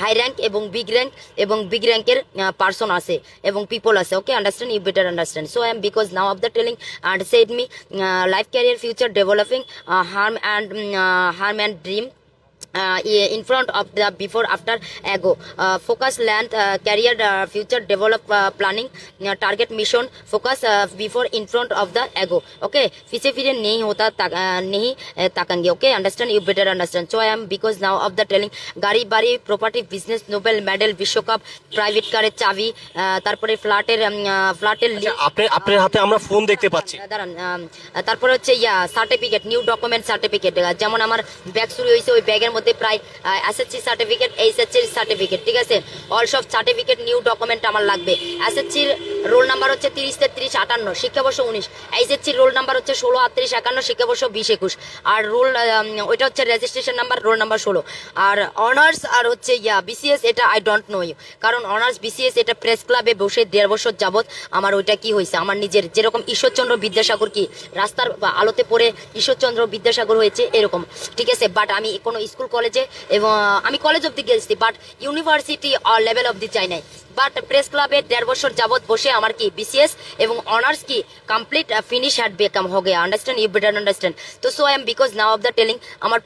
High rank এবং big র্যাঙ্কের person আছে এবং পিপল আছে, okay, understand, you better understand. So I am because now of the telling and said me life career future developing harm and dream in front of the before after ago focus land career future develop planning target mission focus before in front of the ago, okay, पीछे फिरे नहीं होता नहीं ताकेंगे, okay, understand, you better understand. So I am because now of the telling গাড়ি বাড়ি property business Nobel medal বিশ্বকাপ private কারের চাবি তারপরে ফ্ল্যাটের আপনার হাতে আমরা ফোন দেখতে পাচ্ছি, দাঁড়ান, তারপরে হচ্ছে সার্টিফিকেট নিউ ডকুমেন্ট সার্টিফিকেট, যেমন আমার ব্যাগ শুরু হয়েছে ওই ব্যাগের মধ্যে প্রায় এসএসসি সার্টিফিকেট এইচএসসি সার্টিফিকেট, ঠিক আছে, অল সব সার্টিফিকেট নিউ ডকুমেন্ট আমার লাগবে। এসএসসির রোল নাম্বার হচ্ছে 30-33-58 শিক্ষাবর্ষ 19, এইচএসসির রোল নাম্বার হচ্ছে 16-38-51 শিক্ষাবর্ষ 20-21, আর রোল ওইটা হচ্ছে রেজিস্ট্রেশন নাম্বার রোল নাম্বার 16। আর অনার্স আর হচ্ছে বিসিএস এটা আই ডোন্ট নো ইউ, কারণ অনার্স বিসিএস এটা প্রেস ক্লাবে বসে 1.5 বছর যাবত আমার ওইটা কি হয়েছে, আমার নিজের যেরকম ঈশ্বরচন্দ্র বিদ্যাসাগর কি রাস্তার আলোতে পড়ে ঈশ্বরচন্দ্র বিদ্যাসাগর হয়েছে এরকম, ঠিক আছে, বাট আমি কোনো স্কুল কলেজে এবং আমি কলেজ অব্দি গেছি বাট ইউনিভার্সিটি লেভেল অব্দি চাই নাই, বাট প্রেস ক্লাবে 1.5 বছর যাবত বসে আমার কি বিসিএস এবং অনার্স কি কমপ্লিট ফিনিশ হ্যাড বেকাম हो गया, আন্ডারস্ট্যান্ড, ইউ বেটার আন্ডারস্ট্যান্ড। তো so I am because now of the telling আমার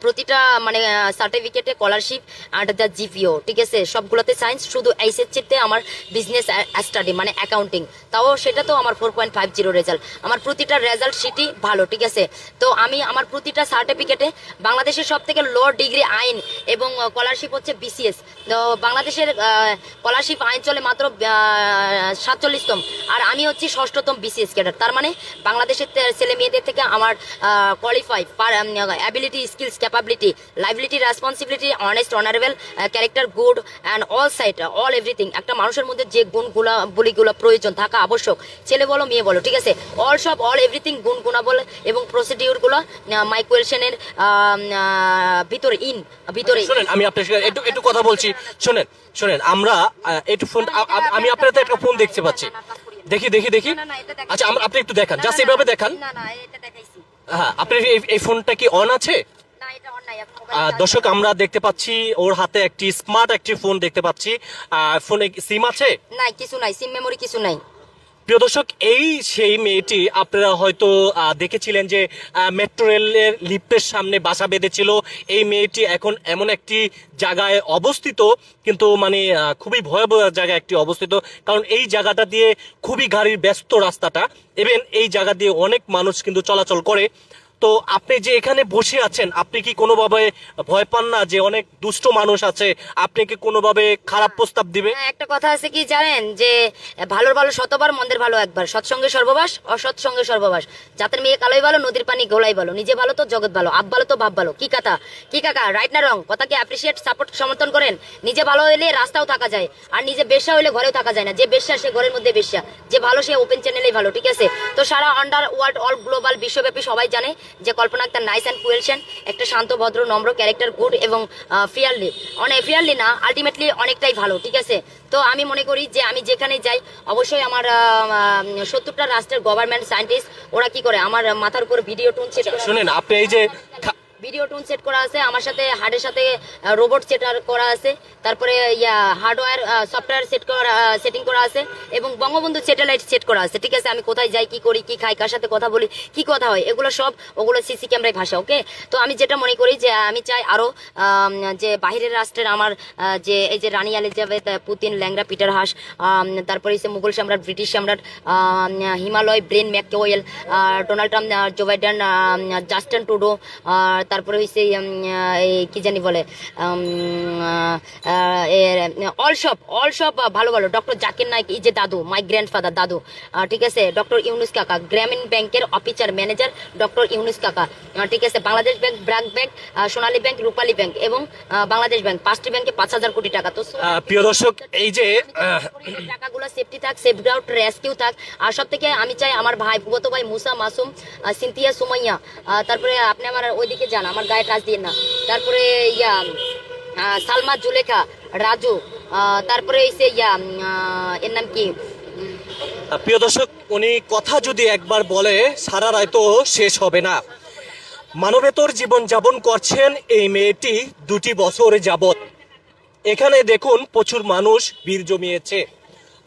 প্রতিটা মানে সার্টিফিকেটে স্কলারশিপ আর দ্য জিপিও, ঠিক আছে, সবগুলোতে সায়েন্স, শুধু এইচএসসিতে আমার বিজনেস স্টাডি মানে অ্যাকাউন্টিং, তাও সেটা তো আমার 4.50 রেজাল্ট, আমার প্রতিটা রেজাল্ট শিটই ভালো, ঠিক আছে। তো আমি আমার প্রতিটা সার্টিফিকেটে বাংলাদেশের সব থেকে লো ডিগ্রি আইন এবং স্কলারশিপ হচ্ছে বিসিএস, তো বাংলাদেশের স্কলারশিপ আইন চলে মাত্র 47তম, আর আমি হচ্ছি 6ষ্ঠতম বিসিএস ক্যাডার, তার মানে বাংলাদেশের ছেলে মেয়েদের থেকে আমার qualify ability skills capability liability responsibility honest honorable character good and all side all everything একটা মানুষের মধ্যে যে গুণগুলা বলিগুলো প্রয়োজন থাকা আবশ্যক, ছেলে বলো মেয়ে বলো, ঠিক আছে, অল সব অল এভরিথিং গুণগুণাবল এবং প্রসিডিউরগুলো মাই কোয়েশনের ভিতরে শুনেন, আমি আপনার সাথে একটু কথা বলছি, শুনেন আমরা একটু ফোন, আমি আপনার একটা ফোন দেখতে পাচ্ছি, দেখি আচ্ছা আপনি একটু দেখান, জাস্ট এইভাবে দেখান, হ্যাঁ, আপনার এই ফোনটা কি অন আছে? দর্শক আমরা দেখতে পাচ্ছি ওর হাতে একটি স্মার্ট একটি ফোন দেখতে পাচ্ছি, ফোনে সিম আছে? না, কিছু নাই, সিম মেমোরি কিছু নাই। প্রিয় দর্শক, এই সেই মেয়েটি আপনারা হয়তো দেখেছিলেন যে মেট্রো রেলের লিফটের সামনে বাসা বেঁধেছিল, এই মেয়েটি এখন এমন একটি জায়গায় অবস্থিত, কিন্তু মানে খুবই ভয়াবহ জায়গায় একটি অবস্থিত, কারণ এই জায়গাটা দিয়ে খুবই গাড়ির ব্যস্ত রাস্তাটা, এবং এই জায়গা দিয়ে অনেক মানুষ কিন্তু চলাচল করে। তো আপনি যে এখানে বসে আছেন, আপনি কি কোনোভাবে ভয় পান না যে অনেক দুষ্ট মানুষ আছে, আপনি কি কোনোভাবে খারাপ প্রস্তাব দিবে? একটা কথা আছে কি জানেন, যে ভালোর ভালো শতবার মন্দের ভালো একবার, সৎসঙ্গে সর্ববাস অসৎ সঙ্গে সর্ববাস, জাতের মেয়ে কালোই ভালো নদীর পানি গোলাই ভালো, নিজে ভালো তো জগৎ ভালো, আপ ভালো তো ভাব ভালো, কি কাকা রাইট না রং, কথাকে অ্যাপ্রিসিয়েট সাপোর্ট সমর্থন করেন। নিজে ভালো হইলে রাস্তাও থাকা যায়, আর নিজে বেশ্যা হইলে ঘরেও থাকা যায় না, যে বেশ্যা সে ঘরের মধ্যে বেশ্যা, যে ভালো সে ওপেন চ্যানেলেই ভালো, ঠিক আছে। তো সারা আন্ডার ওয়ার্ল্ড অল গ্লোবাল বিশ্বব্যাপী সবাই জানে যে কল্পনা আক্তার নাইস অ্যান্ড কুয়েলশন, একটা শান্ত ভদ্র নম্র ক্যারেক্টার গুড এবং ফিয়ারলি না আলটিমেটলি অনেকটাই ভালো, ঠিক আছে। তো আমি মনে করি যে আমি যেখানে যাই অবশ্যই আমার 70টা রাষ্ট্রের গভর্নমেন্ট সায়েন্টিস্ট ওরা কি করে আমার মাথার উপর ভিডিও টোন সেট করে, শুনেন আপনি এই যে ভিডিও টোন সেট করা আছে, আমার সাথে হার্ডের সাথে রোবট সেট করা আছে, তারপরে হার্ডওয়্যার সফটওয়্যার সেটিং করা আছে, এবং বঙ্গবন্ধু স্যাটেলাইট সেট করা আছে, ঠিক আছে। আমি কোথায় যাই, কি করি, কি খাই, কার সাথে কথা বলি, কি কথা হয়, এগুলো সব ওগুলো সিসি ক্যামেরায় ভাষা, ওকে। তো আমি যেটা মনে করি যে আমি চাই আরও যে বাহিরের রাষ্ট্রের আমার যে এই যে রানী এলিজাবেথ, পুতিন, ল্যাংরা পিটার হাস, তারপরে হচ্ছে মুঘল সম্রাট, ব্রিটিশ সম্রাট, হিমালয়, ব্রেন ম্যাকওয়েল, Donald Trump, Joe Biden, Justin Trudeau, তারপরে হচ্ছে কি জানি বলে অল সব ভালো ভালো, ডক্টর জাকির নাইক, এই যে দাদু, মাই গ্র্যান্ডফাদার দাদু, ঠিক আছে, ডক্টর ইউনুস কাকা, গ্রামীণ ব্যাংকের অফিসার ম্যানেজার ডক্টর ইউনুস কাকা, ঠিক আছে, বাংলাদেশ ব্যাংক, ব্র্যাক ব্যাংক, সোনালী ব্যাংক, রূপালী ব্যাংক এবং বাংলাদেশ ব্যাংক, 5টি ব্যাংকে 5,000 কোটি টাকা। তো প্রিয় দর্শক, এই যে টাকাগুলো সেফটি থাক, সেফ আউট, রেস্কিউ থাক, আর সব থেকে আমি চাই আমার ভাই ফুফাতো ভাই মুসা, মাসুম, সিনথিয়া, সুমাইয়া, তারপরে আপনি আমার ওইদিকে যান, আমার গায়ে টাচ দিয়ে না, তারপরে সালমা, জুলেখা, রাজু, তারপরে এর নাম কি, প্রিয় দর্শক, উনি কথা যদি একবার বলে সারা রাত তো শেষ হবে না। মানবেতর জীবন যাপন করছেন এই মেয়েটি 2টি বছর যাবত। এখানে দেখুন প্রচুর মানুষ ভিড় জমিয়েছে।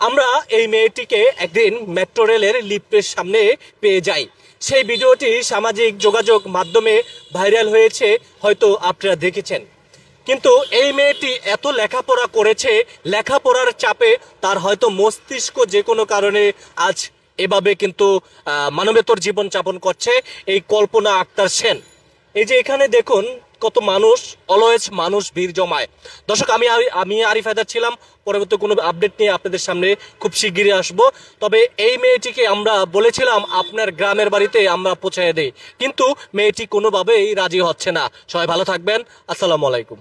আমরা এই মেয়েটিকে একদিন মেট্রো রেলের লিফটের সামনে পেয়ে যাই। সেই ভিডিওটি সামাজিক যোগাযোগ মাধ্যমে ভাইরাল হয়েছে, হয়তো আপনারা দেখেছেন। কিন্তু এই মেয়েটি এত লেখাপড়া করেছে, লেখাপড়ার চাপে তার হয়তো মস্তিষ্ক যে কোনো কারণে আজ এভাবে কিন্তু মানবেতর জীবন যাপন করছে এই কল্পনা আক্তার সেন। এই যে এখানে দেখুন কত মানুষ, অলওয়েজ মানুষ ভিড় জমায়। দর্শক, আমি আরিফ হায়দার ছিলাম। পরবর্তী কোনো আপডেট নিয়ে আপনাদের সামনে খুব শিগগিরই আসব। তবে এই মেয়েটিকে আমরা বলেছিলাম আপনার গ্রামের বাড়িতে আমরা পৌঁছে দেই, কিন্তু মেয়েটি কোনোভাবেই রাজি হচ্ছে না। সবাই ভালো থাকবেন। আসসালামু আলাইকুম।